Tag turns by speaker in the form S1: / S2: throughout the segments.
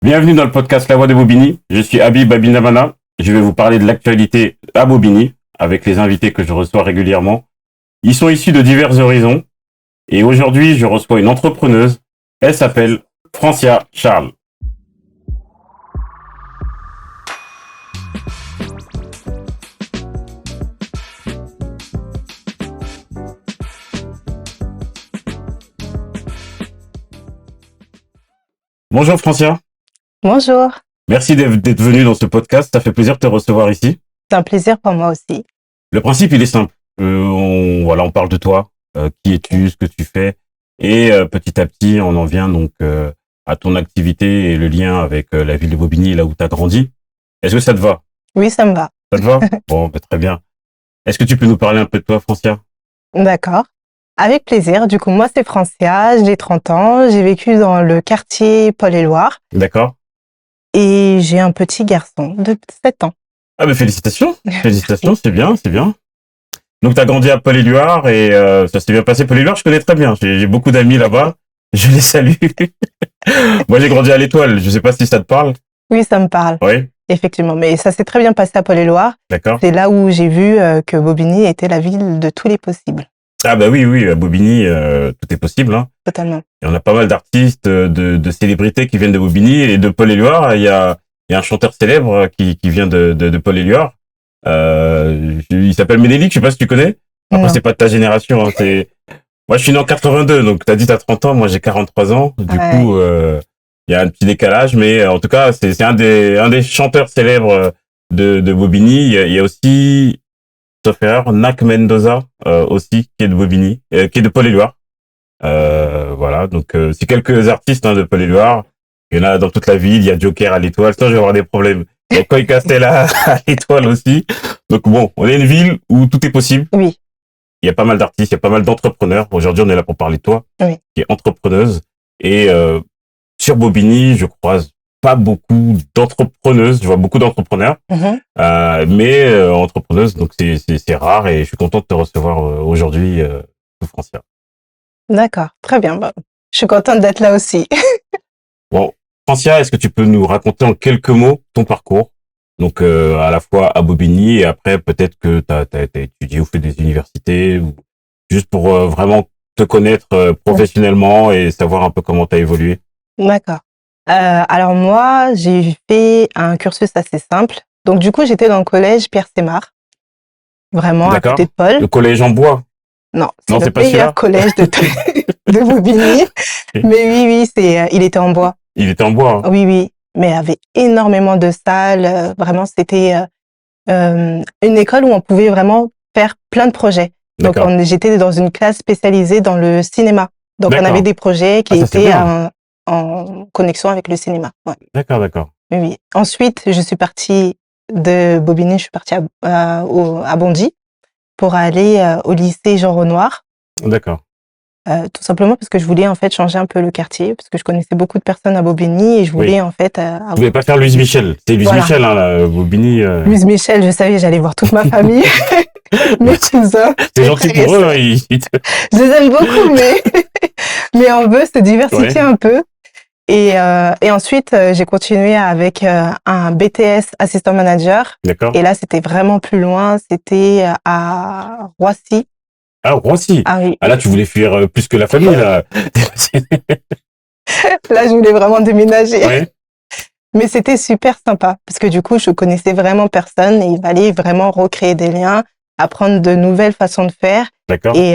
S1: Bienvenue dans le podcast La Voix de Bobigny. Je suis Habib Abinamana. Je vais vous parler de l'actualité à Bobigny avec les invités que je reçois régulièrement. Ils sont issus de divers horizons et aujourd'hui, je reçois une entrepreneuse. Elle s'appelle Francia Charles. Bonjour Francia.
S2: Bonjour,
S1: Merci d'être venue dans ce podcast. Ça fait plaisir de te recevoir ici.
S2: c'est un plaisir pour moi aussi.
S1: Le principe, il est simple. On parle de toi, qui es-tu, ce que tu fais, et petit à petit, on en vient donc à ton activité et le lien avec la ville de Bobigny, là où tu as grandi. Est-ce que ça te va?
S2: Oui, ça me va.
S1: Ça te va? Bon, très bien. Est-ce que tu peux nous parler un peu de toi, Francia?
S2: D'accord. Avec plaisir. Du coup, moi, c'est Francia, j'ai 30 ans, j'ai vécu dans le quartier Paul-et-Loire
S1: D'accord.
S2: et j'ai un petit garçon de 7 ans.
S1: Ah ben félicitations, félicitations, c'est bien, c'est bien. Donc tu as grandi à Paul-et-Loire et ça s'est bien passé. Paul-et-Loire, je connais très bien. J'ai beaucoup d'amis là-bas. Je les salue. Moi, j'ai grandi à l'Étoile. Je sais pas si ça te parle.
S2: Oui, ça me parle,
S1: Oui,
S2: effectivement. Mais ça s'est très bien passé à Paul-et-Loire.
S1: d'accord.
S2: C'est là où j'ai vu que Bobigny était la ville de tous les possibles.
S1: Ah bah oui, à Bobigny, tout est possible. Hein.
S2: Totalement.
S1: Et on a pas mal d'artistes, de célébrités qui viennent de Bobigny et de Paul-et-Loire. Il y a un chanteur célèbre qui vient de Paul-et-Loire. Il s'appelle Ménélique, je sais pas si tu connais. Après,
S2: Non.
S1: c'est pas de ta génération. Hein, moi, je suis né en 82, donc t'as dit t'as 30 ans, moi j'ai 43 ans. Du
S2: Ouais.
S1: coup, il y a un petit décalage, mais en tout cas, c'est un des chanteurs célèbres de Bobigny. Il y a aussi, sauf erreur, Nac Mendoza aussi, qui est de Bobigny, qui est de Paul-et-Loire. Voilà, donc c'est quelques artistes de Paul-et-Loire. Il y en a dans toute la ville. Il y a Joker à l'Étoile. Sinon, je vais avoir des problèmes. Il y a Koy Castella à l'Étoile aussi. Donc bon, on est une ville où tout est possible.
S2: Oui,
S1: Il y a pas mal d'artistes, il y a pas mal d'entrepreneurs. Aujourd'hui, on est là pour parler de toi,
S2: Oui.
S1: qui est entrepreneuse. Et sur Bobigny, je croise pas beaucoup d'entrepreneuses. Je vois beaucoup d'entrepreneurs,
S2: Mhm.
S1: mais entrepreneuses. Donc c'est rare et je suis content de te recevoir aujourd'hui, Francia.
S2: D'accord. Très bien. Bah, je suis contente d'être là aussi.
S1: Bon, Francia, est-ce que tu peux nous raconter en quelques mots ton parcours? Donc à la fois à Bobigny et après peut-être que t'as étudié ou fait des universités ou juste pour vraiment te connaître professionnellement et savoir un peu comment t'as évolué.
S2: D'accord. Alors moi, j'ai fait un cursus assez simple. Donc du coup, j'étais dans le collège Pierre Sémar, vraiment à
S1: D'accord.
S2: côté de Paul.
S1: Le collège en bois.
S2: Non,
S1: Non,
S2: c'est
S1: c'est
S2: le
S1: pas celui-là.
S2: meilleur collège de Bobigny. Mais oui, il était en bois.
S1: Il était en bois. Hein.
S2: Oui, mais il y avait énormément de salles. Vraiment, c'était une école où on pouvait vraiment faire plein de projets. Donc
S1: D'accord.
S2: j'étais dans une classe spécialisée dans le cinéma. Donc on
S1: D'accord.
S2: avait des projets qui
S1: Ah, ça, c'est
S2: étaient
S1: bien.
S2: en connexion avec le cinéma. Ouais.
S1: D'accord.
S2: Oui. Ensuite, je suis partie de Bobigny, je suis partie à Bondy pour aller au lycée Jean Renoir.
S1: D'accord.
S2: Tout simplement parce que je voulais en fait changer un peu le quartier, parce que je connaissais beaucoup de personnes à Bobigny et je voulais en fait
S1: Tu voulais pas faire Louise Michel. C'est Louise
S2: Voilà.
S1: Michel, hein, là, Bobigny.
S2: Louise Michel, je savais, j'allais voir toute ma famille, mes cousins.
S1: C'est
S2: mes
S1: gentil
S2: frères et
S1: pour eux.
S2: sœurs.
S1: Hein,
S2: Je les aime beaucoup, mais on veut se diversifier un peu. Et ensuite, j'ai continué avec un BTS assistant manager.
S1: D'accord.
S2: Et là, c'était vraiment plus loin. C'était à Roissy.
S1: Ah, Roissy.
S2: Ah oui.
S1: Ah là, tu voulais fuir plus que la famille, là.
S2: Là, je voulais vraiment déménager.
S1: Ouais.
S2: Mais c'était super sympa parce que du coup, je connaissais vraiment personne et il fallait vraiment recréer des liens, apprendre de nouvelles façons de faire.
S1: D'accord.
S2: Et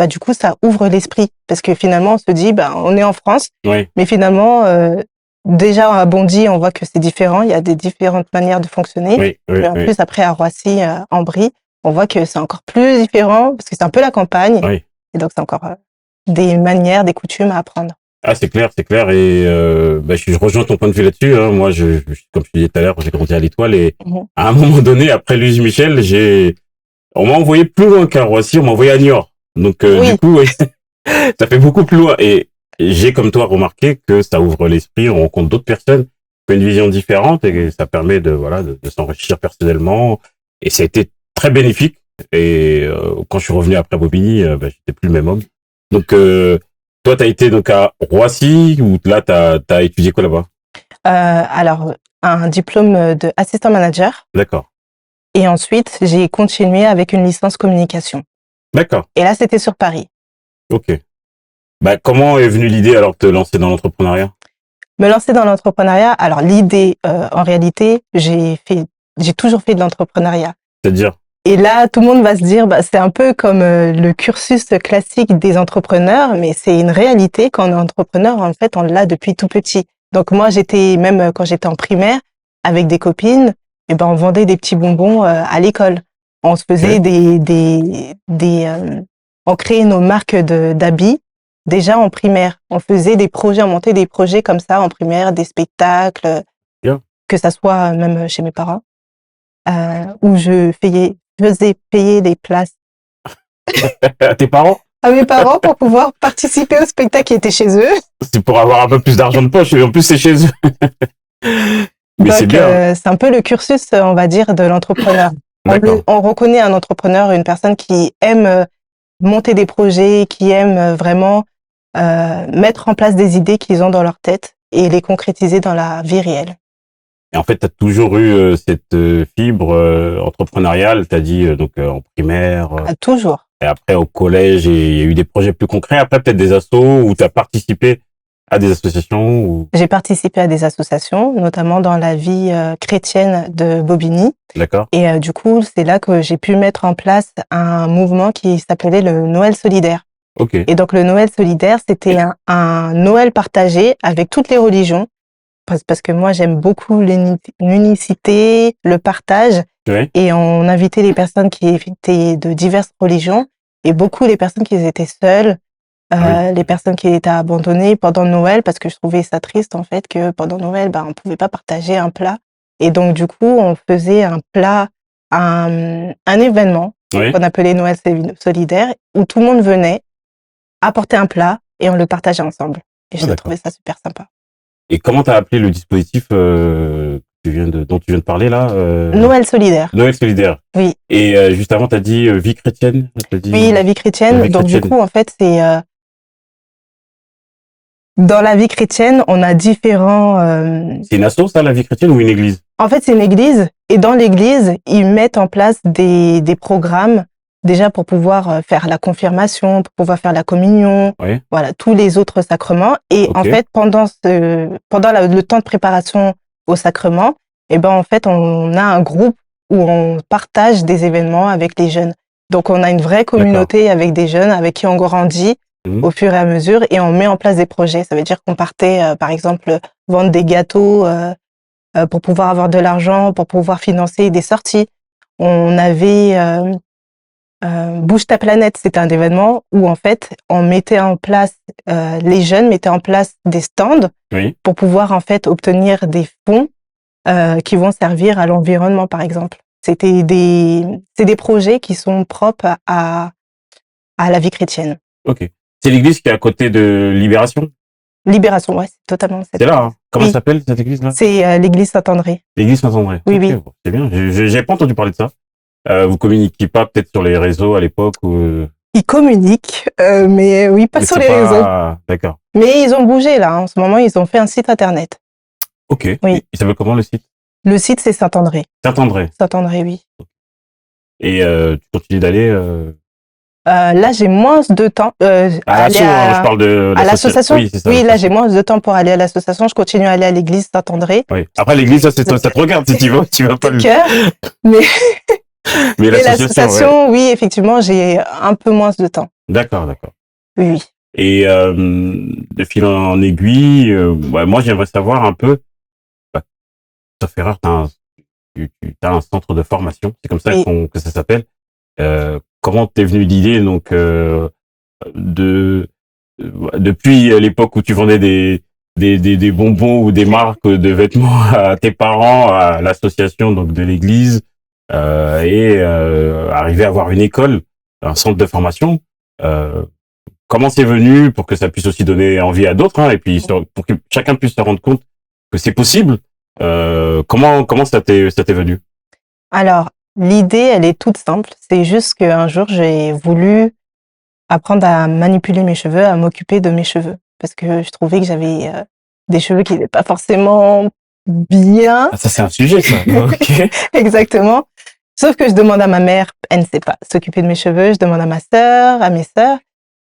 S2: du coup, ça ouvre l'esprit parce que finalement, on se dit, on est en France,
S1: Oui.
S2: mais finalement, déjà à Bondy, on voit que c'est différent. Il y a des différentes manières de fonctionner.
S1: Oui.
S2: Mais en plus, après à Roissy, en Brie, on voit que c'est encore plus différent parce que c'est un peu la campagne.
S1: Oui.
S2: Et donc, c'est encore des manières, des coutumes à apprendre.
S1: Ah, c'est clair. Et je rejoins ton point de vue là-dessus. Hein. Moi, comme je te disais tout à l'heure, j'ai grandi à l'Étoile et à un moment donné, après Louise Michel, on m'a envoyé plus loin qu'à Roissy, on m'a envoyé à Niort. Donc du coup, ça fait beaucoup plus loin. Et j'ai comme toi remarqué que ça ouvre l'esprit, on rencontre d'autres personnes qui ont une vision différente et ça permet de s'enrichir personnellement. Et ça a été très bénéfique. Et quand je suis revenu après Bobigny, j'étais plus le même homme. Donc toi, t'as été donc à Roissy ou là t'as étudié quoi là-bas?
S2: Alors, un diplôme de assistant manager.
S1: D'accord.
S2: Et ensuite, j'ai continué avec une licence communication.
S1: D'accord.
S2: Et là, c'était sur Paris.
S1: Ok. Bah, comment est venue l'idée alors de te lancer dans l'entrepreneuriat?
S2: Me lancer dans l'entrepreneuriat. Alors, l'idée, en réalité, j'ai toujours fait de l'entrepreneuriat.
S1: C'est-à-dire?
S2: Et là, tout le monde va se dire, bah, c'est un peu comme le cursus classique des entrepreneurs, mais c'est une réalité. Quand on est entrepreneur, en fait, on l'a depuis tout petit. Donc moi, même quand j'étais en primaire, avec des copines, et ben on vendait des petits bonbons à l'école. On se faisait on créait nos marques d'habits déjà en primaire. On faisait des projets, on montait des projets comme ça en primaire, des spectacles,
S1: Bien.
S2: que ça soit même chez mes parents, où je faisais payer des places
S1: À tes parents?
S2: à mes parents pour pouvoir participer au spectacle qui était chez eux.
S1: C'est pour avoir un peu plus d'argent de poche et en plus c'est chez eux. Mais c'est
S2: Donc,
S1: bien.
S2: c'est un peu le cursus, on va dire, de l'entrepreneur.
S1: D'accord.
S2: On reconnaît un entrepreneur, une personne qui aime monter des projets, qui aime vraiment mettre en place des idées qu'ils ont dans leur tête et les concrétiser dans la vie réelle.
S1: Et en fait, tu as toujours eu cette fibre entrepreneuriale, tu as dit donc en primaire,
S2: Toujours.
S1: et après au collège, et il y a eu des projets plus concrets. Après, peut-être des assos où tu as participé à des associations ou...
S2: J'ai participé à des associations, notamment dans la vie chrétienne de Bobigny.
S1: D'accord.
S2: Et du coup, c'est là que j'ai pu mettre en place un mouvement qui s'appelait le Noël solidaire.
S1: Ok.
S2: Et donc, le Noël solidaire, c'était un Noël partagé avec toutes les religions. Parce que moi, j'aime beaucoup l'unicité, le partage.
S1: Ouais.
S2: Et on invitait les personnes qui étaient de diverses religions et beaucoup les personnes qui étaient seules, les personnes qui étaient abandonnées pendant Noël, parce que je trouvais ça triste, en fait, que pendant Noël, bah, on pouvait pas partager un plat. Et donc, du coup, on faisait un plat, un événement qu'on appelait Noël solidaire, où tout le monde venait apporter un plat et on le partageait ensemble. Et je trouvais ça super sympa.
S1: Et comment tu as appelé le dispositif dont tu viens de parler là
S2: Noël solidaire.
S1: Noël solidaire.
S2: Oui.
S1: Et juste avant, tu as dit vie chrétienne.
S2: Oui, la vie chrétienne. Donc du coup, en fait, c'est dans la vie chrétienne, on a différents...
S1: C'est une asso, ça, la vie chrétienne, ou une église?
S2: En fait, c'est une église. Et dans l'église, ils mettent en place des programmes déjà pour pouvoir faire la confirmation, pour pouvoir faire la communion, voilà, tous les autres sacrements. Et en fait, pendant le temps de préparation au sacrement, eh ben, en fait, on a un groupe où on partage des événements avec les jeunes. Donc, on a une vraie communauté avec des jeunes avec qui on grandit au fur et à mesure et on met en place des projets. Ça veut dire qu'on partait, par exemple, vendre des gâteaux pour pouvoir avoir de l'argent, pour pouvoir financer des sorties. On avait Bouge ta planète, c'était un événement où en fait on mettait en place, les jeunes mettaient en place des stands pour pouvoir en fait obtenir des fonds qui vont servir à l'environnement par exemple. C'est des projets qui sont propres à la vie chrétienne.
S1: Ok. C'est l'église qui est à côté de Libération?
S2: Libération, ouais, c'est totalement.
S1: C'est là, hein. Comment ça s'appelle cette église-là?
S2: C'est l'église Saint-André.
S1: L'église Saint-André.
S2: Oui, oui.
S1: Bon, c'est bien. J'ai pas entendu parler de ça. Vous communiquiez pas peut-être sur les réseaux à l'époque ou...
S2: Ils communiquent, mais oui, pas sur les réseaux.
S1: D'accord.
S2: Mais ils ont bougé là. En ce moment, ils ont fait un site internet.
S1: Ok.
S2: Oui.
S1: Il s'appelle comment le site?
S2: Le site, c'est Saint-André.
S1: Saint-André.
S2: Saint-André, oui.
S1: Et tu continues d'aller
S2: là, j'ai moins de temps.
S1: je parle de
S2: à l'association.
S1: Oui, c'est ça.
S2: Oui, là, j'ai moins de temps pour aller à l'association. Je continue à aller à l'église Saint-André.
S1: Oui. Après, l'église, ça te regarde si tu vas pas le
S2: cœur. Mais
S1: mais
S2: l'association, oui, effectivement, j'ai un peu moins de temps.
S1: D'accord.
S2: Oui, oui.
S1: Et de fil en aiguille, moi, j'aimerais savoir un peu. Sauf erreur, t'as un centre de formation. C'est comme ça que ça s'appelle. Comment t'es venu l'idée donc depuis l'époque où tu vendais des bonbons ou des marques de vêtements à tes parents, à l'association donc de l'église, et arriver à avoir une école, un centre de formation. Comment c'est venu pour que ça puisse aussi donner envie à d'autres, et puis pour que chacun puisse se rendre compte que c'est possible. Comment ça t'est venu?
S2: Alors, l'idée, elle est toute simple. C'est juste qu'un jour, j'ai voulu apprendre à manipuler mes cheveux, à m'occuper de mes cheveux. Parce que je trouvais que j'avais des cheveux qui n'étaient pas forcément bien.
S1: Ah, ça, c'est un sujet, ça. Ok.
S2: Exactement. Sauf que je demande à ma mère, elle ne sait pas s'occuper de mes cheveux. Je demande à ma sœur, à mes sœurs,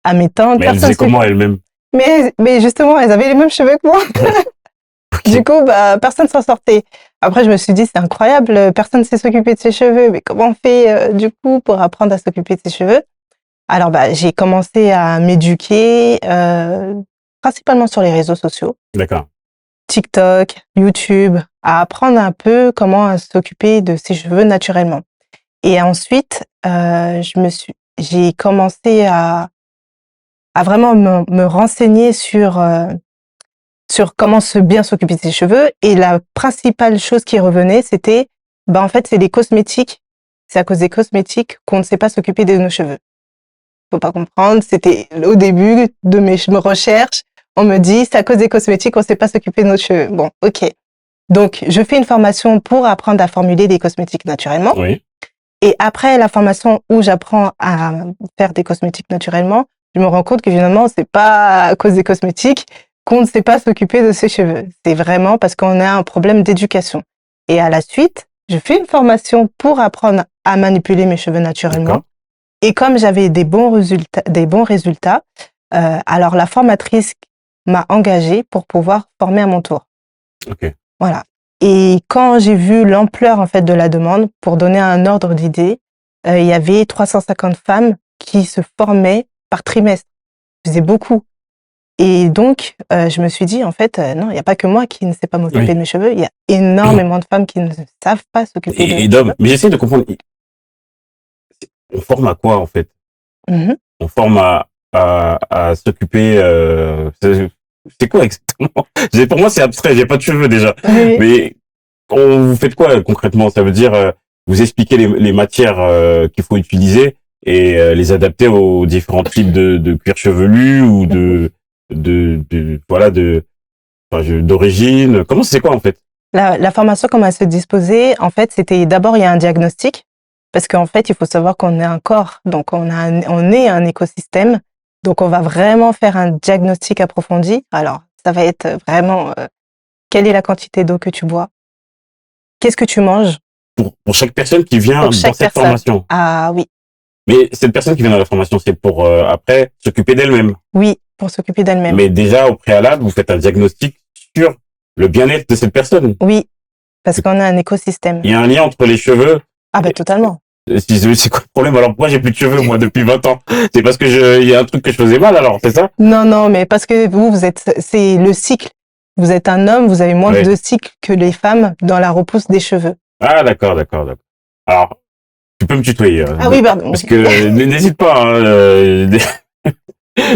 S2: à mes tantes.
S1: Mais elle faisait comment elle-même?
S2: Mais justement, elles avaient les mêmes cheveux que moi. Okay. Du coup, personne s'en sortait. Après, je me suis dit, c'est incroyable, personne ne sait s'occuper de ses cheveux. Mais comment on fait, du coup, pour apprendre à s'occuper de ses cheveux? Alors, j'ai commencé à m'éduquer, principalement sur les réseaux sociaux.
S1: D'accord.
S2: TikTok, YouTube, à apprendre un peu comment s'occuper de ses cheveux naturellement. Et ensuite, j'ai commencé à vraiment me renseigner sur comment bien s'occuper de ses cheveux. Et la principale chose qui revenait, c'était, en fait, c'est les cosmétiques. C'est à cause des cosmétiques qu'on ne sait pas s'occuper de nos cheveux. Faut pas comprendre. C'était au début de mes recherches. On me dit, c'est à cause des cosmétiques qu'on ne sait pas s'occuper de nos cheveux. Bon, ok. Donc, je fais une formation pour apprendre à formuler des cosmétiques naturellement.
S1: Oui.
S2: Et après la formation où j'apprends à faire des cosmétiques naturellement, je me rends compte que finalement, c'est pas à cause des cosmétiques qu'on ne sait pas s'occuper de ses cheveux. C'est vraiment parce qu'on a un problème d'éducation. Et à la suite, je fais une formation pour apprendre à manipuler mes cheveux naturellement. Et comme j'avais des bons résultats, alors la formatrice m'a engagée pour pouvoir former à mon tour.
S1: Ok.
S2: Voilà. Et quand j'ai vu l'ampleur en fait de la demande, pour donner un ordre d'idée, il y avait 350 femmes qui se formaient par trimestre. C'était beaucoup. Et donc, je me suis dit, en fait, non, il n'y a pas que moi qui ne sais pas m'occuper de mes cheveux. Il y a énormément de femmes qui ne savent pas s'occuper de mes cheveux.
S1: Mais j'essaie de comprendre. On forme à quoi, en fait? On forme à s'occuper... c'est quoi exactement? Pour moi, c'est abstrait. J'ai pas de cheveux déjà. Oui. Mais vous faites quoi concrètement? Ça veut dire vous expliquer les matières qu'il faut utiliser et les adapter aux différents types de cuir chevelu ou d'origine. Comment c'est quoi en fait?
S2: La formation, comment elle se disposait, en fait, c'était d'abord il y a un diagnostic parce qu'en fait, il faut savoir qu'on est un corps, donc on est un écosystème, donc on va vraiment faire un diagnostic approfondi. Alors, ça va être vraiment quelle est la quantité d'eau que tu bois, qu'est-ce que tu manges.
S1: Pour chaque personne qui vient dans cette formation.
S2: Ah oui.
S1: Mais cette personne qui vient dans la formation, c'est pour après s'occuper d'elle-même.
S2: Oui, pour s'occuper d'elle-même.
S1: Mais déjà au préalable, vous faites un diagnostic sur le bien-être de cette personne.
S2: Oui, parce qu'on a un écosystème.
S1: Il y a un lien entre les cheveux.
S2: Ah totalement.
S1: C'est quoi le problème? Alors pourquoi j'ai plus de cheveux moi depuis 20 ans? C'est parce que il y a un truc que je faisais mal alors, c'est ça?
S2: Non, mais parce que c'est le cycle. Vous êtes un homme, vous avez moins de cycles que les femmes dans la repousse des cheveux.
S1: Ah d'accord. Alors, tu peux me tutoyer.
S2: Ah oui, pardon.
S1: Parce que n'hésite pas.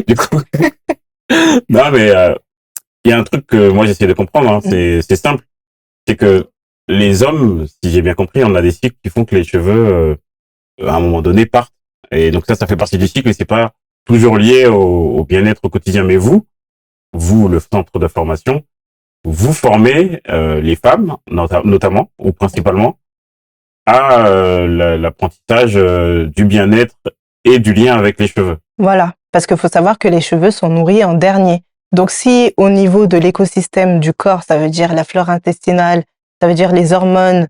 S1: Du coup, non mais il y a un truc que moi j'essaie de comprendre. Hein, c'est simple, c'est que les hommes, si j'ai bien compris, on a des cycles qui font que les cheveux, à un moment donné, partent. Et donc ça fait partie du cycle et c'est pas toujours lié au bien-être au quotidien. Mais vous, le centre de formation, vous formez les femmes, notamment ou principalement, à l'apprentissage du bien-être et du lien avec les cheveux.
S2: Voilà, parce qu'il faut savoir que les cheveux sont nourris en dernier. Donc si au niveau de l'écosystème du corps, ça veut dire la flore intestinale, ça veut dire les hormones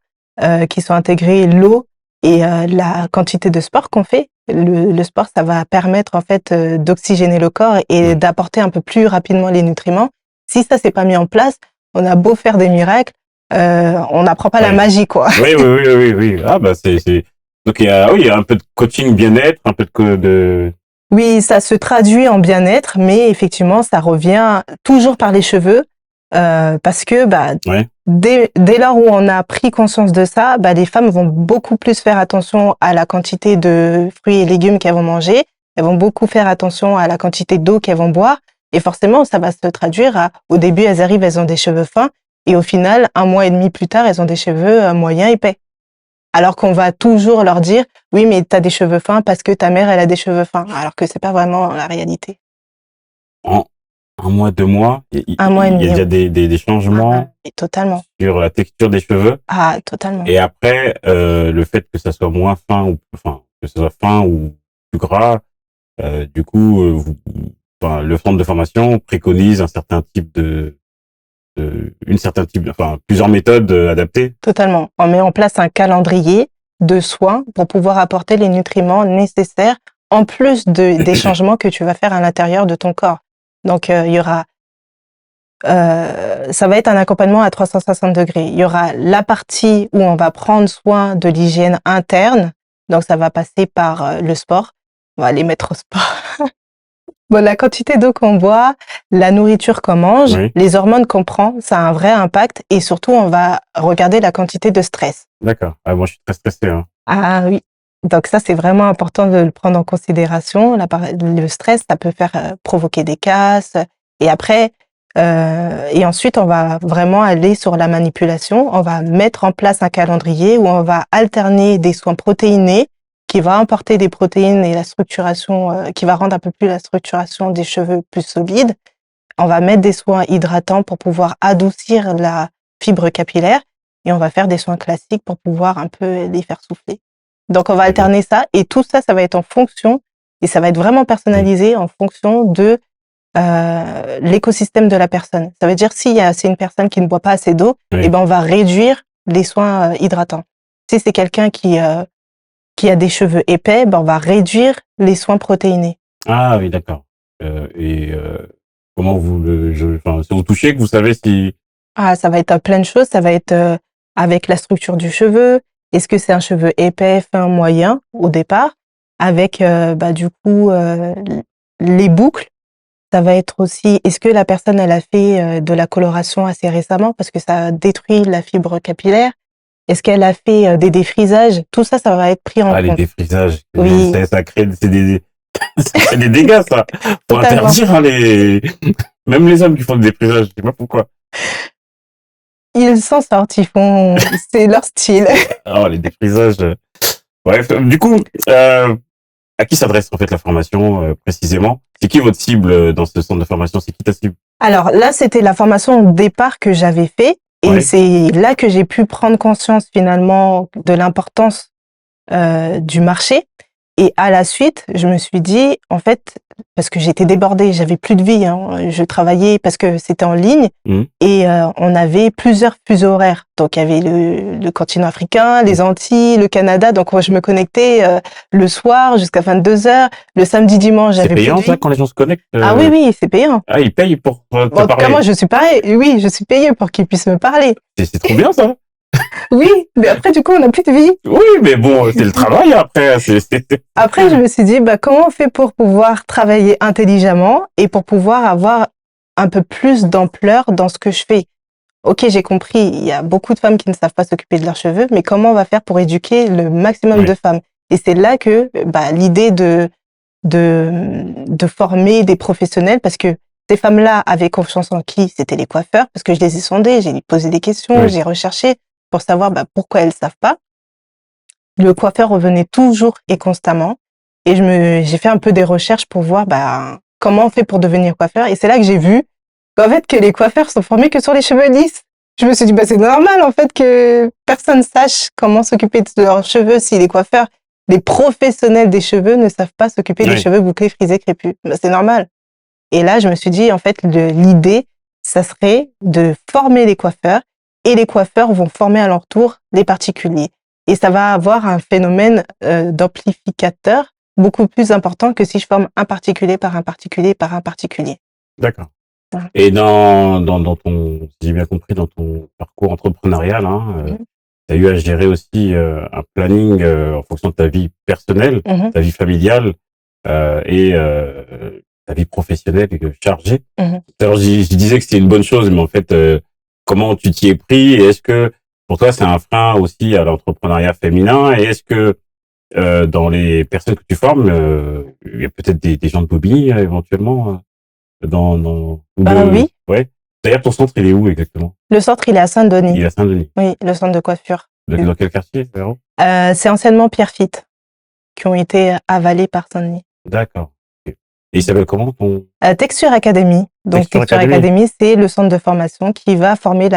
S2: qui sont intégrées, l'eau et la quantité de sport qu'on fait, le sport, ça va permettre en fait d'oxygéner le corps et d'apporter un peu plus rapidement les nutriments. Si ça c'est pas mis en place, on a beau faire des miracles, on n'apprend pas la magie, quoi.
S1: Oui. Ah donc il y a un peu de coaching bien-être, un peu de...
S2: Oui, ça se traduit en bien-être, mais effectivement, ça revient toujours par les cheveux, parce que dès lors où on a pris conscience de ça, les femmes vont beaucoup plus faire attention à la quantité de fruits et légumes qu'elles vont manger. Elles vont beaucoup faire attention à la quantité d'eau qu'elles vont boire, et forcément, ça va se traduire au début, elles arrivent, elles ont des cheveux fins, et au final, 1 mois et demi plus tard, elles ont des cheveux moyens épais. Alors qu'on va toujours leur dire, oui, mais t'as des cheveux fins parce que ta mère, elle a des cheveux fins. Alors que c'est pas vraiment la réalité.
S1: En 1 mois, 2 mois, il y a déjà des changements
S2: totalement.
S1: Sur la texture des cheveux.
S2: Ah, totalement.
S1: Et après, le fait que ça soit moins fin que ça soit fin ou plus gras, du coup, le centre de formation préconise un certain type plusieurs méthodes adaptées.
S2: Totalement. On met en place un calendrier de soins pour pouvoir apporter les nutriments nécessaires en plus des changements que tu vas faire à l'intérieur de ton corps. Donc, il y aura, ça va être un accompagnement à 360 degrés. Il y aura la partie où on va prendre soin de l'hygiène interne. Donc, ça va passer par le sport. On va les mettre au sport. Bon, la quantité d'eau qu'on boit, la nourriture qu'on mange, les hormones qu'on prend, ça a un vrai impact. Et surtout, on va regarder la quantité de stress.
S1: D'accord. Ah, moi, je suis très stressé. Hein.
S2: Ah oui. Donc ça, c'est vraiment important de le prendre en considération. Le stress, ça peut faire provoquer des casses. Et après, et ensuite, on va vraiment aller sur la manipulation. On va mettre en place un calendrier où on va alterner des soins protéinés qui va apporter des protéines et la structuration, qui va rendre un peu plus la structuration des cheveux plus solide. On va mettre des soins hydratants pour pouvoir adoucir la fibre capillaire et on va faire des soins classiques pour pouvoir un peu les faire souffler. Donc, on va alterner ça et tout ça, ça va être en fonction et ça va être vraiment personnalisé en fonction de l'écosystème de la personne. Ça veut dire c'est une personne qui ne boit pas assez d'eau, et ben on va réduire les soins hydratants. Si c'est quelqu'un qui a des cheveux épais, ben on va réduire les soins protéinés.
S1: Ah oui, d'accord. Comment c'est au toucher que vous savez si...
S2: Ah, ça va être plein de choses. Ça va être avec la structure du cheveu. Est-ce que c'est un cheveu épais, fin, moyen au départ? Avec du coup les boucles. Ça va être aussi, est-ce que la personne elle a fait de la coloration assez récemment parce que ça détruit la fibre capillaire? Est-ce qu'elle a fait des défrisages? Tout ça, ça va être pris en compte.
S1: Ah, les défrisages.
S2: Oui.
S1: Ça crée des dégâts, ça. Faut interdire même les hommes qui font des défrisages. Je sais pas pourquoi.
S2: Ils s'en sortent, c'est leur style.
S1: Oh, les défrisages. Bref, du coup, à qui s'adresse en fait la formation précisément? C'est qui votre cible dans ce centre de formation? C'est qui ta cible?
S2: Alors là, c'était la formation au départ que j'avais fait. Et c'est là que j'ai pu prendre conscience finalement de l'importance du marché. Et à la suite, je me suis dit, en fait, parce que j'étais débordée, j'avais plus de vie. Hein, je travaillais parce que c'était en ligne et on avait plusieurs fuseaux horaires. Donc il y avait le continent africain, les Antilles, le Canada. Donc moi, je me connectais le soir jusqu'à 22h. Le samedi, dimanche, j'avais plus de vie.
S1: C'est payant ça quand les gens se connectent
S2: Ah oui, c'est payant.
S1: Ah, ils payent pour te parler.
S2: En tout cas, moi, je suis pareil. Oui, je suis payée pour qu'ils puissent me parler.
S1: C'est trop bien ça.
S2: Oui, mais après, du coup, on n'a plus de vie.
S1: Oui, mais bon, c'est le travail après.
S2: Après, je me suis dit, comment on fait pour pouvoir travailler intelligemment et pour pouvoir avoir un peu plus d'ampleur dans ce que je fais? Ok, j'ai compris, il y a beaucoup de femmes qui ne savent pas s'occuper de leurs cheveux, mais comment on va faire pour éduquer le maximum de femmes? Et c'est là que l'idée de former des professionnels, parce que ces femmes-là avaient confiance en qui? C'était les coiffeurs, parce que je les ai sondées, j'ai posé des questions, j'ai recherché pour savoir pourquoi elles savent pas. Le coiffeur revenait toujours et constamment. Et j'ai fait un peu des recherches pour voir comment on fait pour devenir coiffeur. Et c'est là que j'ai vu qu'en fait, que les coiffeurs sont formés que sur les cheveux lisses. Je me suis dit, c'est normal en fait que personne sache comment s'occuper de leurs cheveux si les coiffeurs, les professionnels des cheveux ne savent pas s'occuper des cheveux bouclés, frisés, crépus. C'est normal. Et là, je me suis dit, en fait, l'idée, ça serait de former les coiffeurs et les coiffeurs vont former à leur tour les particuliers. Et ça va avoir un phénomène d'amplificateur beaucoup plus important que si je forme un particulier par un particulier par un particulier.
S1: D'accord. Et dans ton, si j'ai bien compris, dans ton parcours entrepreneurial, tu as eu à gérer aussi un planning en fonction de ta vie personnelle, ta vie familiale et ta vie professionnelle chargée. Alors, je disais que c'était une bonne chose, mais en fait, comment tu t'y es pris? Et est-ce que pour toi, c'est un frein aussi à l'entrepreneuriat féminin? Et est-ce que dans les personnes que tu formes, il y a peut-être des gens de Bobigny éventuellement
S2: oui.
S1: Ouais. D'ailleurs, ton centre, il est où exactement?
S2: Le centre, il est à Saint-Denis.
S1: Il est à Saint-Denis.
S2: Oui, le centre de coiffure.
S1: Dans quel quartier, Véro?
S2: C'est anciennement Pierrefitte, qui ont été avalés par Saint-Denis.
S1: D'accord. Et il s'appelle comment ton...
S2: Texture Academy. Donc Texture Academy, c'est le centre de formation qui va forme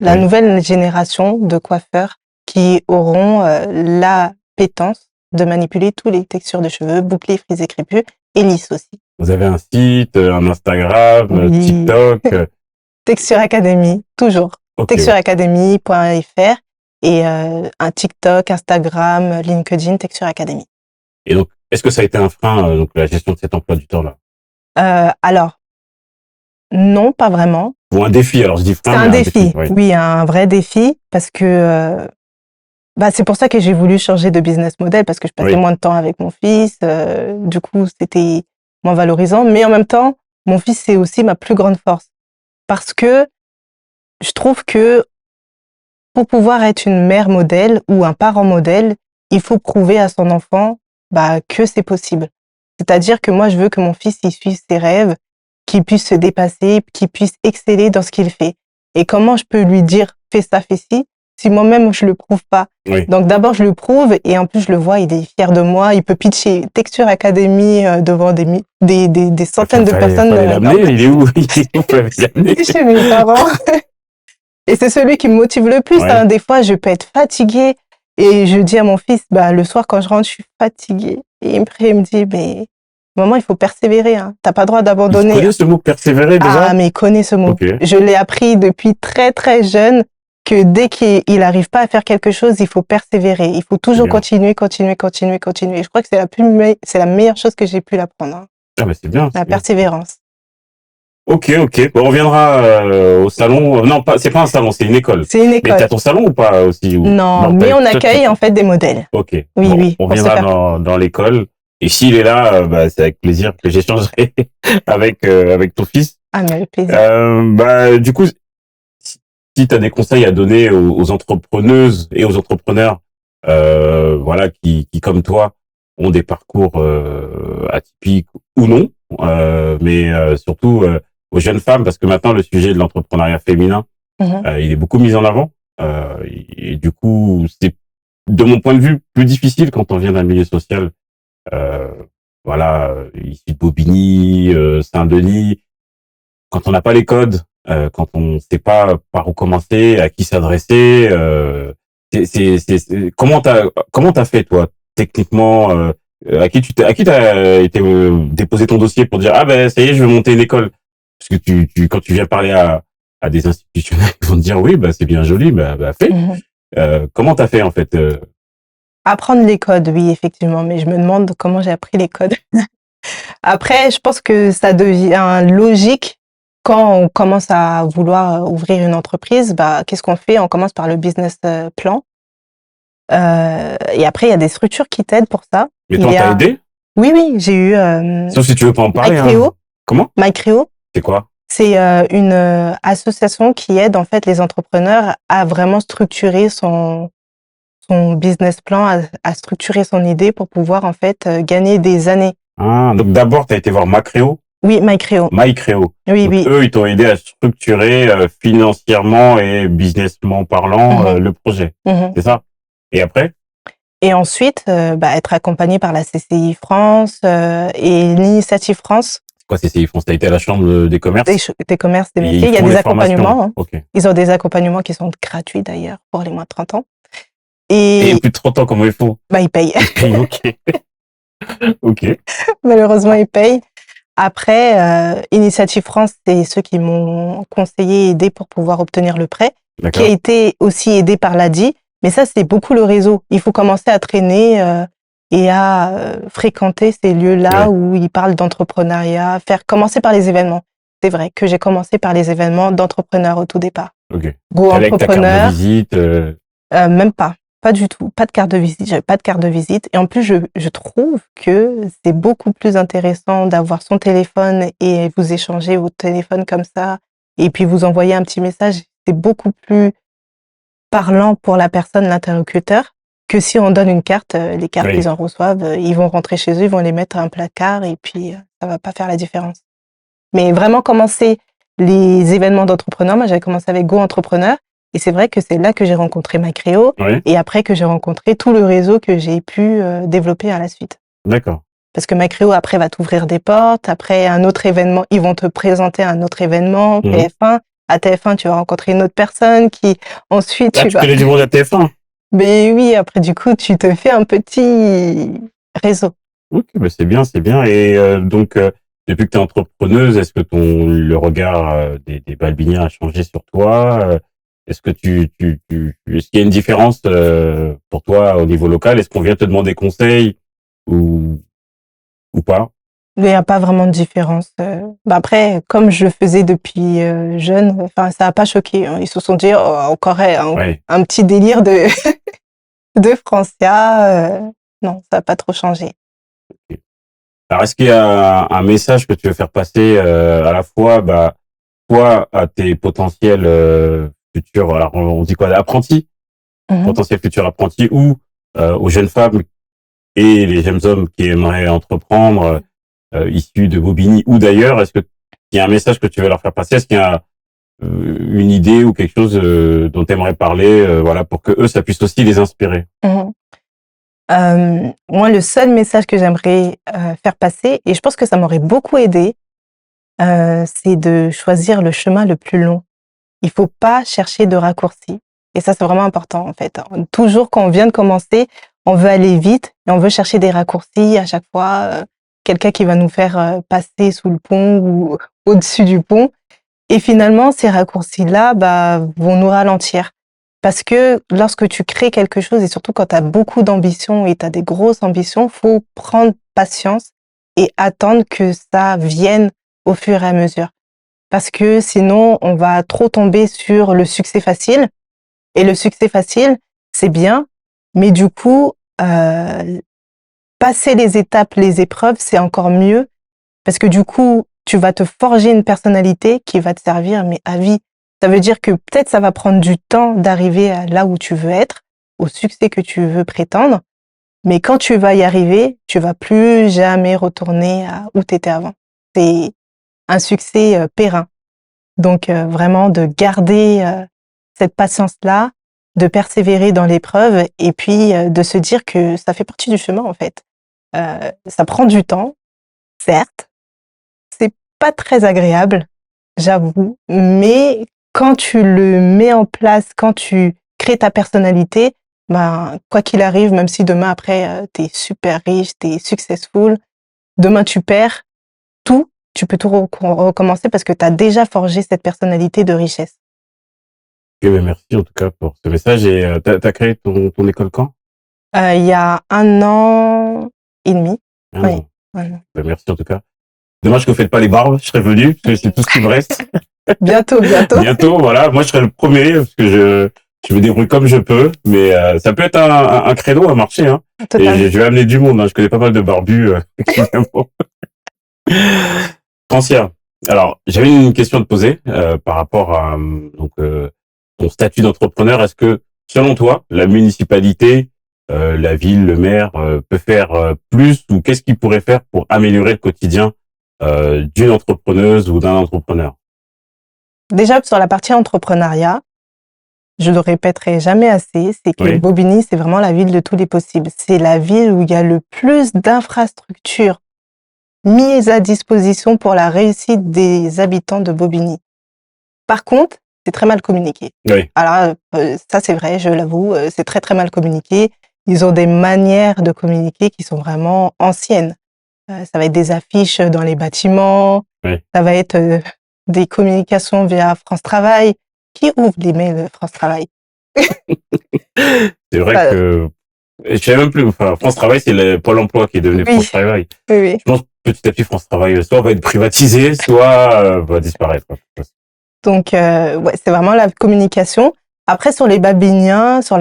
S2: la nouvelle génération de coiffeurs qui auront l'appétence de manipuler tous les textures de cheveux, bouclés, frisés, crépus et lisses aussi.
S1: Vous avez un site, un Instagram, TikTok.
S2: Texture Academy, toujours.
S1: Okay,
S2: textureacademy.fr et un TikTok, Instagram, LinkedIn, Texture Academy.
S1: Et donc, est-ce que ça a été un frein, donc la gestion de cet emploi du temps-là?
S2: Alors, non, pas vraiment.
S1: Ou un défi, alors je dis frein,
S2: c'est un défi.
S1: Oui.
S2: Oui, un vrai défi, parce que c'est pour ça que j'ai voulu changer de business model, parce que je passais moins de temps avec mon fils. Du coup, c'était moins valorisant. Mais en même temps, mon fils, c'est aussi ma plus grande force. Parce que je trouve que pour pouvoir être une mère modèle ou un parent modèle, il faut prouver à son enfant que c'est possible. C'est-à-dire que moi, je veux que mon fils il suive ses rêves, qu'il puisse se dépasser, qu'il puisse exceller dans ce qu'il fait. Et comment je peux lui dire fais ça, fais ci, si moi-même je le prouve pas. Donc d'abord je le prouve et en plus je le vois, il est fier de moi, il peut pitcher Texture Academy devant des centaines de personnes.
S1: L'amener, il est où?
S2: Chez mes parents. Et c'est celui qui me motive le plus. Hein. Des fois, je peux être fatiguée et je dis à mon fils, le soir quand je rentre, je suis fatiguée. Et il me dit, mais maman, il faut persévérer. Hein. T'as pas le droit d'abandonner.
S1: Tu connais ce mot persévérer déjà?
S2: Ah, mais il connaît ce mot.
S1: Okay.
S2: Je l'ai appris depuis très très jeune que dès qu'il n'arrive pas à faire quelque chose, il faut persévérer. Il faut toujours continuer. Et je crois que c'est la meilleure chose que j'ai pu l'apprendre. Hein.
S1: Ah, c'est bien.
S2: La persévérance.
S1: Ok. Bon, on reviendra au salon. Non, c'est pas un salon, c'est une école.
S2: C'est une école.
S1: Mais t'as ton salon ou pas aussi?
S2: Non, mais on accueille en fait des modèles.
S1: Ok.
S2: Oui.
S1: On reviendra dans l'école. Et s'il est là, c'est avec plaisir que j'échangerai avec ton fils.
S2: Ah, mais avec plaisir.
S1: Du coup, si t'as des conseils à donner aux entrepreneuses et aux entrepreneurs, qui comme toi ont des parcours atypiques ou non, mais surtout aux jeunes femmes, parce que maintenant le sujet de l'entrepreneuriat féminin, il est beaucoup mis en avant. Et du coup, c'est de mon point de vue plus difficile quand on vient d'un milieu social, ici de Bobigny, Saint-Denis, quand on n'a pas les codes, quand on sait pas par où commencer, à qui s'adresser. Comment t'as fait toi techniquement? À qui t'as été déposer ton dossier pour dire ça y est, je veux monter une école? Parce que quand tu viens parler à des institutionnels, ils vont te dire oui, c'est bien joli, fais. Comment t'as fait en fait?
S2: Apprendre les codes, oui, effectivement, mais je me demande comment j'ai appris les codes. Après, je pense que ça devient logique quand on commence à vouloir ouvrir une entreprise. Qu'est-ce qu'on fait? On commence par le business plan. Et après, il y a des structures qui t'aident pour ça.
S1: Mais toi, t'as aidé?
S2: Oui, j'ai eu...
S1: Sauf si tu veux pas en parler.
S2: MyCréo.
S1: Comment?
S2: MyCréo.
S1: C'est quoi?
S2: C'est une association qui aide en fait les entrepreneurs à vraiment structurer son business plan, à structurer son idée pour pouvoir en fait gagner des années.
S1: Ah, donc d'abord, tu as été voir MyCréo?
S2: Oui, MyCréo.
S1: MyCréo.
S2: Oui.
S1: Eux, ils t'ont aidé à structurer financièrement et businessment parlant le projet. C'est ça? Et après?
S2: Et ensuite, être accompagné par la CCI France et l'Initiative France.
S1: C'est quoi CCI France? T'as été à la Chambre des commerces?
S2: Des commerces, des métiers. Il y a des accompagnements. Hein. Okay. Ils ont des accompagnements qui sont gratuits d'ailleurs pour les moins de 30 ans.
S1: Et plus de 30 ans, comment ils font?
S2: Ils payent.
S1: Ok.
S2: Malheureusement, ils payent. Après, Initiative France, c'est ceux qui m'ont conseillé et aidé pour pouvoir obtenir le prêt, qui a été aussi aidé par l'ADI. Mais ça, c'est beaucoup le réseau. Il faut commencer à traîner et à fréquenter ces lieux-là où ils parlent d'entrepreneuriat, commencer par les événements. C'est vrai que j'ai commencé par les événements d'entrepreneurs au tout départ.
S1: Ok.
S2: Go entrepreneur.
S1: Avec ta carte de visite
S2: Même pas du tout. Pas de carte de visite. J'avais pas de carte de visite. Et en plus, je trouve que c'est beaucoup plus intéressant d'avoir son téléphone et vous échanger votre téléphone comme ça. Et puis vous envoyer un petit message. C'est beaucoup plus parlant pour la personne, l'interlocuteur, que si on donne une carte. Les cartes qu'ils en reçoivent, ils vont rentrer chez eux, ils vont les mettre à un placard et puis ça va pas faire la différence. Mais vraiment commencer les événements d'entrepreneurs. Moi, j'avais commencé avec Go Entrepreneur. Et c'est vrai que c'est là que j'ai rencontré MyCréo et après que j'ai rencontré tout le réseau que j'ai pu développer à la suite.
S1: D'accord.
S2: Parce que MyCréo, après, va t'ouvrir des portes. Après, un autre événement, ils vont te présenter un autre événement, TF1. À TF1, tu vas rencontrer une autre personne qui, ensuite,
S1: tu connais du monde à TF1?
S2: Mais oui, après, du coup, tu te fais un petit réseau.
S1: Ok, c'est bien. Et donc, depuis que tu es entrepreneuse, est-ce que le regard des balbiniens a changé sur toi? Est-ce que est-ce qu'il y a une différence pour toi au niveau local? Est-ce qu'on vient te demander conseil ou pas?
S2: Il n'y a pas vraiment de différence. Après, comme je le faisais depuis jeune, enfin, ça n'a pas choqué. Ils se sont dit, oh, encore un petit délire de de Francia. Non, ça n'a pas trop changé.
S1: Okay. Alors, est-ce qu'il y a un message que tu veux faire passer à la fois, toi, à tes potentiels futurs, alors on dit quoi, apprentis, potentiels futurs apprentis, ou aux jeunes femmes et les jeunes hommes qui aimeraient entreprendre, issus de Bobigny ou d'ailleurs? Est-ce qu'il y a un message que tu veux leur faire passer? Est-ce qu'il y a une idée ou quelque chose dont tu aimerais parler, voilà, pour que eux, ça puisse aussi les inspirer?
S2: Moi, le seul message que j'aimerais faire passer, et je pense que ça m'aurait beaucoup aidé, c'est de choisir le chemin le plus long. Il faut pas chercher de raccourcis. Et ça, c'est vraiment important, en fait. Toujours quand on vient de commencer, on veut aller vite et on veut chercher des raccourcis à chaque fois. Quelqu'un qui va nous faire passer sous le pont ou au-dessus du pont. Et finalement, ces raccourcis-là vont nous ralentir. Parce que lorsque tu crées quelque chose, et surtout quand tu as beaucoup d'ambition et tu as des grosses ambitions, faut prendre patience et attendre que ça vienne au fur et à mesure. Parce que sinon, on va trop tomber sur le succès facile. Et le succès facile, c'est bien, mais du coup, passer les étapes, les épreuves, c'est encore mieux. Parce que du coup, tu vas te forger une personnalité qui va te servir, mais à vie. Ça veut dire que peut-être ça va prendre du temps d'arriver à là où tu veux être, au succès que tu veux prétendre. Mais quand tu vas y arriver, tu vas plus jamais retourner à où tu étais avant. C'est un succès périn. Donc vraiment de garder cette patience-là, de persévérer dans l'épreuve et puis de se dire que ça fait partie du chemin en fait. Ça prend du temps, certes, c'est pas très agréable, j'avoue, mais quand tu le mets en place, quand tu crées ta personnalité, quoi qu'il arrive, même si demain après t'es super riche, t'es successful, demain tu perds tout, tu peux tout recommencer parce que tu as déjà forgé cette personnalité de richesse.
S1: Okay, merci en tout cas pour ce message. Et t'as créé ton école quand?
S2: Il y a 1 an et demi. Oui.
S1: Merci en tout cas. Dommage que vous faites pas les barbes, je serais venu, parce que c'est tout ce qui me reste.
S2: Bientôt.
S1: Bientôt, voilà. Moi, je serai le premier, parce que je me débrouille comme je peux, mais ça peut être un créneau à marcher, hein. Et je vais amener du monde, hein. Je connais pas mal de barbus, Francia, alors j'avais une question à te poser par rapport à ton statut d'entrepreneur. Est-ce que, selon toi, la municipalité, la ville, le maire peut faire plus, ou qu'est-ce qu'il pourrait faire pour améliorer le quotidien d'une entrepreneuse ou d'un entrepreneur?
S2: Déjà, sur la partie entrepreneuriat, je le répéterai jamais assez, c'est que Bobigny, c'est vraiment la ville de tous les possibles. C'est la ville où il y a le plus d'infrastructures mises à disposition pour la réussite des habitants de Bobigny. Par contre, c'est très mal communiqué.
S1: Oui.
S2: Alors, ça c'est vrai, je l'avoue, c'est très très mal communiqué. Ils ont des manières de communiquer qui sont vraiment anciennes. Ça va être des affiches dans les bâtiments, ça va être des communications via France Travail. Qui ouvre les mails France Travail?
S1: C'est vrai que je savais même plus. Enfin, France Travail, c'est le Pôle Emploi qui est devenu France Travail.
S2: Oui.
S1: Je pense petit à petit France Travail soit va être privatisé, soit va disparaître.
S2: Donc c'est vraiment la communication. Après, sur les Balbiniens, sur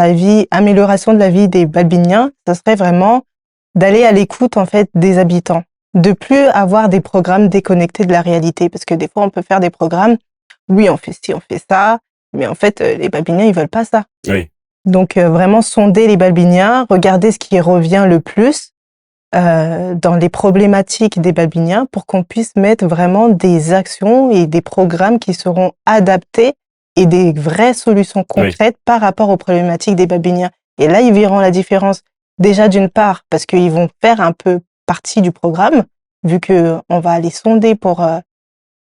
S2: amélioration de la vie des Balbiniens, ça serait vraiment d'aller à l'écoute en fait des habitants, de plus avoir des programmes déconnectés de la réalité, parce que des fois on peut faire des programmes, oui on fait ci, on fait ça, mais en fait les Balbiniens ils veulent pas ça.
S1: Oui.
S2: Donc vraiment sonder les Balbiniens, regarder ce qui revient le plus dans les problématiques des Balbiniens pour qu'on puisse mettre vraiment des actions et des programmes qui seront adaptés et des vraies solutions concrètes par rapport aux problématiques des Balbiniens. Et là, ils verront la différence. Déjà, d'une part, parce qu'ils vont faire un peu partie du programme, vu que on va les sonder pour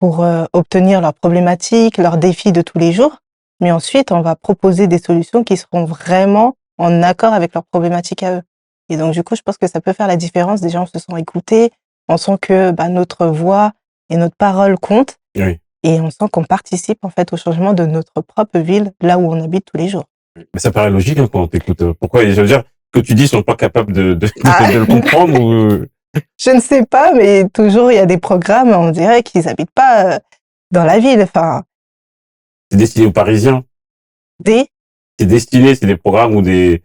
S2: obtenir leurs problématiques, leurs défis de tous les jours. Mais ensuite, on va proposer des solutions qui seront vraiment en accord avec leurs problématiques à eux. Et donc, du coup, je pense que ça peut faire la différence. Déjà, on se sent écouté, On sent que notre voix et notre parole comptent.
S1: Oui.
S2: Et on sent qu'on participe en fait au changement de notre propre ville, là où on habite tous les jours.
S1: Mais ça paraît logique hein, quand on t'écoute. Pourquoi, je veux dire, que tu dis, ils sont pas capables de le comprendre ou...
S2: Je ne sais pas, mais toujours il y a des programmes, on dirait qu'ils habitent pas dans la ville. Enfin,
S1: c'est destiné aux Parisiens. C'est destiné, c'est des programmes ou des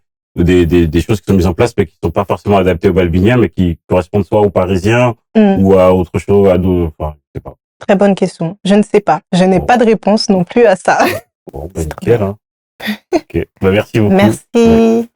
S1: choses qui sont mises en place, mais qui sont pas forcément adaptées aux Balbiniens, mais qui correspondent soit aux Parisiens ou à autre chose, à d'autres. Enfin, je sais pas.
S2: Très bonne question. Je ne sais pas. Je n'ai pas de réponse non plus à ça.
S1: Bon, nickel, hein. Ok. Merci beaucoup.
S2: Merci. Ouais.